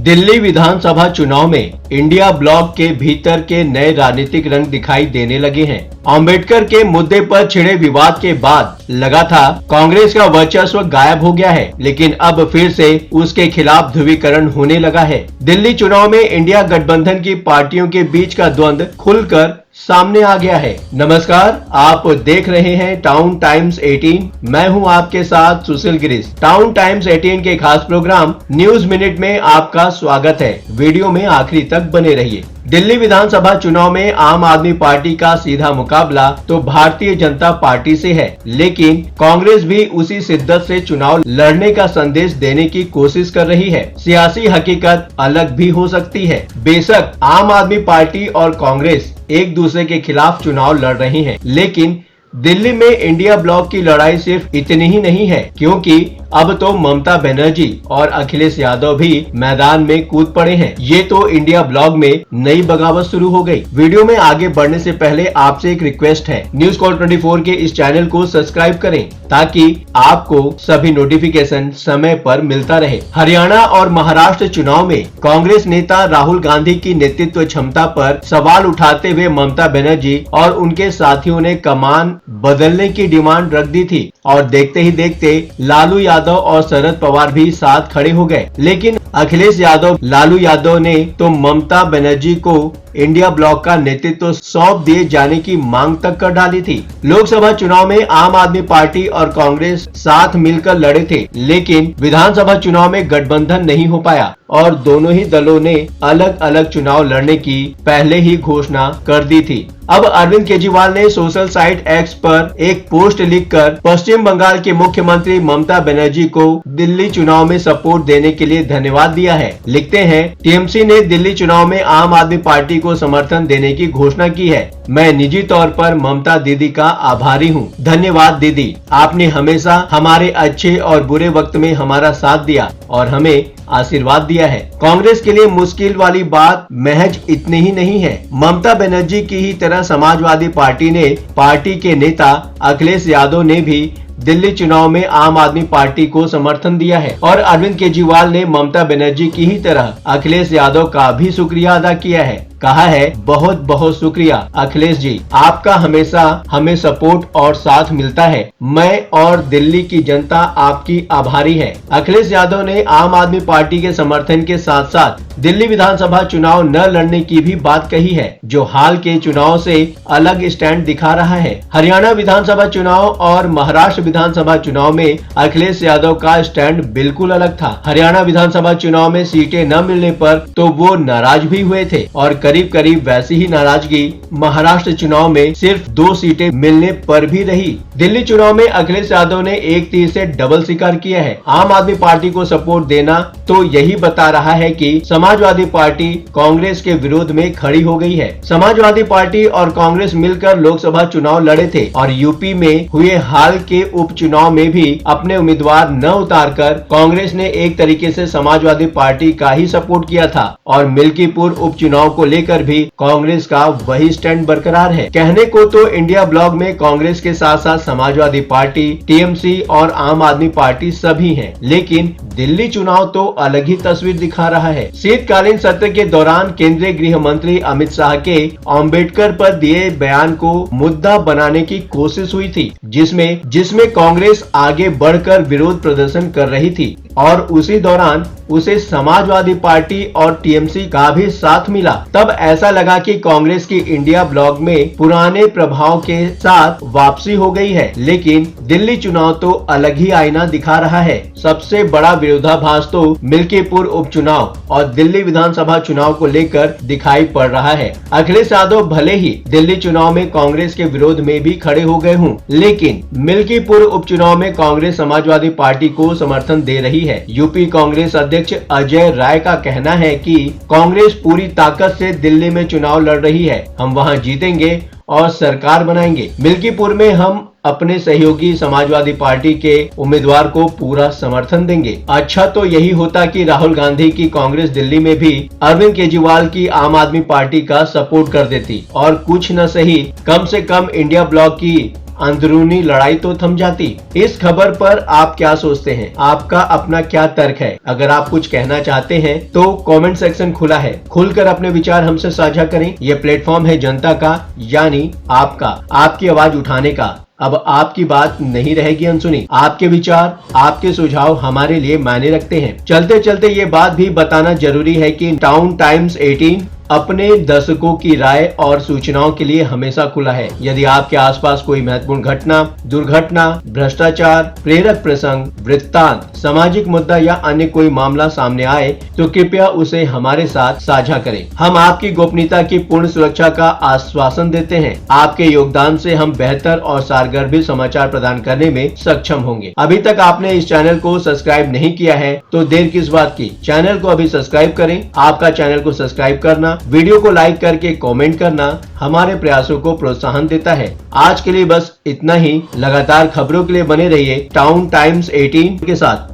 दिल्ली विधानसभा चुनाव में India block के भीतर के नए राजनीतिक रंग दिखाई देने लगे हैं। अंबेडकर के मुद्दे पर छिड़े विवाद के बाद लगा था कांग्रेस का वर्चस्व गायब हो गया है, लेकिन अब फिर से उसके खिलाफ ध्रुवीकरण होने लगा है। दिल्ली चुनाव में इंडिया गठबंधन की पार्टियों के बीच का द्वंद्व खुलकर सामने आ गया है। नमस्कार, आप देख रहे हैं टाउन टाइम्स 18। मैं हूं आपके साथ सुशील गिरीश। टाउन टाइम्स 18 के खास प्रोग्राम न्यूज मिनट में आपका स्वागत है। वीडियो में आखिरी तक बने रहिए। दिल्ली विधानसभा चुनाव में आम आदमी पार्टी का सीधा मुकाबला तो भारतीय जनता पार्टी से है, लेकिन कांग्रेस भी उसी शिद्दत से चुनाव लड़ने का संदेश देने की कोशिश कर रही है। सियासी हकीकत अलग भी हो सकती है। बेशक आम आदमी पार्टी और कांग्रेस एक दूसरे के खिलाफ चुनाव लड़ रही हैं, लेकिन दिल्ली में इंडिया ब्लॉक की लड़ाई सिर्फ इतनी ही नहीं है, क्योंकि अब तो ममता बनर्जी और अखिलेश यादव भी मैदान में कूद पड़े हैं। ये तो इंडिया ब्लॉक में नई बगावत शुरू हो गई। वीडियो में आगे बढ़ने से पहले आपसे एक रिक्वेस्ट है, न्यूज कॉल 24 के इस चैनल को सब्सक्राइब करें ताकि आपको सभी नोटिफिकेशन समय पर मिलता रहे। हरियाणा और महाराष्ट्र चुनाव में कांग्रेस नेता राहुल गांधी की नेतृत्व क्षमता पर सवाल उठाते हुए ममता बनर्जी और उनके साथियों ने कमान बदलने की डिमांड रख दी थी और देखते ही देखते लालू यादव और शरद पवार भी साथ खड़े हो गए। लेकिन अखिलेश यादव, लालू यादव ने तो ममता बनर्जी को इंडिया ब्लॉक का नेतृत्व सौंप दिए जाने की मांग तक कर डाली थी। लोकसभा चुनाव में आम आदमी पार्टी और कांग्रेस साथ मिलकर लड़े थे, लेकिन विधानसभा चुनाव में गठबंधन नहीं हो पाया और दोनों ही दलों ने अलग अलग चुनाव लड़ने की पहले ही घोषणा कर दी थी। अब अरविंद केजरीवाल ने सोशल साइट एक्स पर एक पोस्ट लिखकर पश्चिम बंगाल के मुख्यमंत्री ममता बनर्जी को दिल्ली चुनाव में सपोर्ट देने के लिए धन्यवाद दिया है। लिखते हैं, टीएमसी ने दिल्ली चुनाव में आम आदमी पार्टी को समर्थन देने की घोषणा की है। मैं निजी तौर पर ममता दीदी का आभारी हूँ। धन्यवाद दीदी, आपने हमेशा हमारे अच्छे और बुरे वक्त में हमारा साथ दिया और हमें आशीर्वाद दिया है। कांग्रेस के लिए मुश्किल वाली बात महज इतनी ही नहीं है। ममता बनर्जी की ही तरह समाजवादी पार्टी ने पार्टी के नेता अखिलेश यादव ने भी दिल्ली चुनाव में आम आदमी पार्टी को समर्थन दिया है और अरविंद केजरीवाल ने ममता बनर्जी की ही तरह अखिलेश यादव का भी शुक्रिया अदा किया है। कहा है, बहुत बहुत शुक्रिया अखिलेश जी, आपका हमेशा हमें सपोर्ट और साथ मिलता है। मैं और दिल्ली की जनता आपकी आभारी है। अखिलेश यादव ने आम आदमी पार्टी के समर्थन के साथ साथ दिल्ली विधानसभा चुनाव न लड़ने की भी बात कही है, जो हाल के चुनाव से अलग स्टैंड दिखा रहा है। हरियाणा विधानसभा चुनाव और महाराष्ट्र विधानसभा चुनाव में अखिलेश यादव का स्टैंड बिल्कुल अलग था। हरियाणा विधानसभा चुनाव में सीटें न मिलने पर तो वो नाराज भी हुए थे और करीब करीब वैसी ही नाराजगी महाराष्ट्र चुनाव में सिर्फ 2 सीटें मिलने पर भी रही। दिल्ली चुनाव में अखिलेश यादव ने एक तीर से डबल शिकार किया है। आम आदमी पार्टी को सपोर्ट देना तो यही बता रहा है कि समाजवादी पार्टी कांग्रेस के विरोध में खड़ी हो गई है। समाजवादी पार्टी और कांग्रेस मिलकर लोकसभा चुनाव लड़े थे और यूपी में हुए हाल के उपचुनाव में भी अपने उम्मीदवार न उतारकर कांग्रेस ने एक तरीके से समाजवादी पार्टी का ही सपोर्ट किया था और मिल्कीपुर उपचुनाव को लेकर भी कांग्रेस का वही स्टैंड बरकरार है। कहने को तो इंडिया ब्लॉक में कांग्रेस के साथ साथ समाजवादी पार्टी, टीएमसी और आम आदमी पार्टी सभी हैं, लेकिन दिल्ली चुनाव तो अलग ही तस्वीर दिखा रहा है। शीतकालीन सत्र के दौरान केंद्रीय गृह मंत्री अमित शाह के अंबेडकर पर दिए बयान को मुद्दा बनाने की कोशिश हुई थी, जिसमें कांग्रेस आगे बढ़कर विरोध प्रदर्शन कर रही थी और उसी दौरान उसे समाजवादी पार्टी और टीएमसी का भी साथ मिला। तब ऐसा लगा कि कांग्रेस की इंडिया ब्लॉक में पुराने प्रभाव के साथ वापसी हो गई है, लेकिन दिल्ली चुनाव तो अलग ही आईना दिखा रहा है। सबसे बड़ा विरोधाभास तो मिल्कीपुर उपचुनाव और दिल्ली विधानसभा चुनाव को लेकर दिखाई पड़ रहा है। अखिलेश यादव भले ही दिल्ली चुनाव में कांग्रेस के विरोध में भी खड़े हो गए हों, लेकिन मिल्कीपुर उपचुनाव में कांग्रेस समाजवादी पार्टी को समर्थन दे रही है। यूपी कांग्रेस अध्यक्ष अजय राय का कहना है कि कांग्रेस पूरी ताकत से दिल्ली में चुनाव लड़ रही है। हम वहां जीतेंगे और सरकार बनाएंगे। मिल्कीपुर में हम अपने सहयोगी समाजवादी पार्टी के उम्मीदवार को पूरा समर्थन देंगे। अच्छा तो यही होता कि राहुल गांधी की कांग्रेस दिल्ली में भी अरविंद केजरीवाल की आम आदमी पार्टी का सपोर्ट कर देती और कुछ न सही कम से कम इंडिया ब्लॉक की अंदरूनी लड़ाई तो थम जाती। इस खबर पर आप क्या सोचते हैं? आपका अपना क्या तर्क है? अगर आप कुछ कहना चाहते हैं तो कमेंट सेक्शन खुला है, खुलकर अपने विचार हमसे साझा करें। ये प्लेटफॉर्म है जनता का, यानी आपका, आपकी आवाज उठाने का। अब आपकी बात नहीं रहेगी अनसुनी। आपके विचार, आपके सुझाव हमारे लिए मायने रखते हैं। चलते चलते ये बात भी बताना जरूरी है कि टाउन टाइम्स 18 अपने दर्शकों की राय और सूचनाओं के लिए हमेशा खुला है। यदि आपके आसपास कोई महत्वपूर्ण घटना, दुर्घटना, भ्रष्टाचार, प्रेरक प्रसंग, वृत्तांत, सामाजिक मुद्दा या अन्य कोई मामला सामने आए तो कृपया उसे हमारे साथ साझा करें। हम आपकी गोपनीयता की पूर्ण सुरक्षा का आश्वासन देते हैं। आपके योगदान से हम बेहतर और सारगर समाचार प्रदान करने में सक्षम होंगे। अभी तक आपने इस चैनल को सब्सक्राइब नहीं किया है तो देर किस बात की, चैनल को अभी सब्सक्राइब करें। आपका चैनल को सब्सक्राइब करना, वीडियो को लाइक करके कमेंट करना हमारे प्रयासों को प्रोत्साहन देता है। आज के लिए बस इतना ही। लगातार खबरों के लिए बने रहिए टाउन टाइम्स 18 के साथ।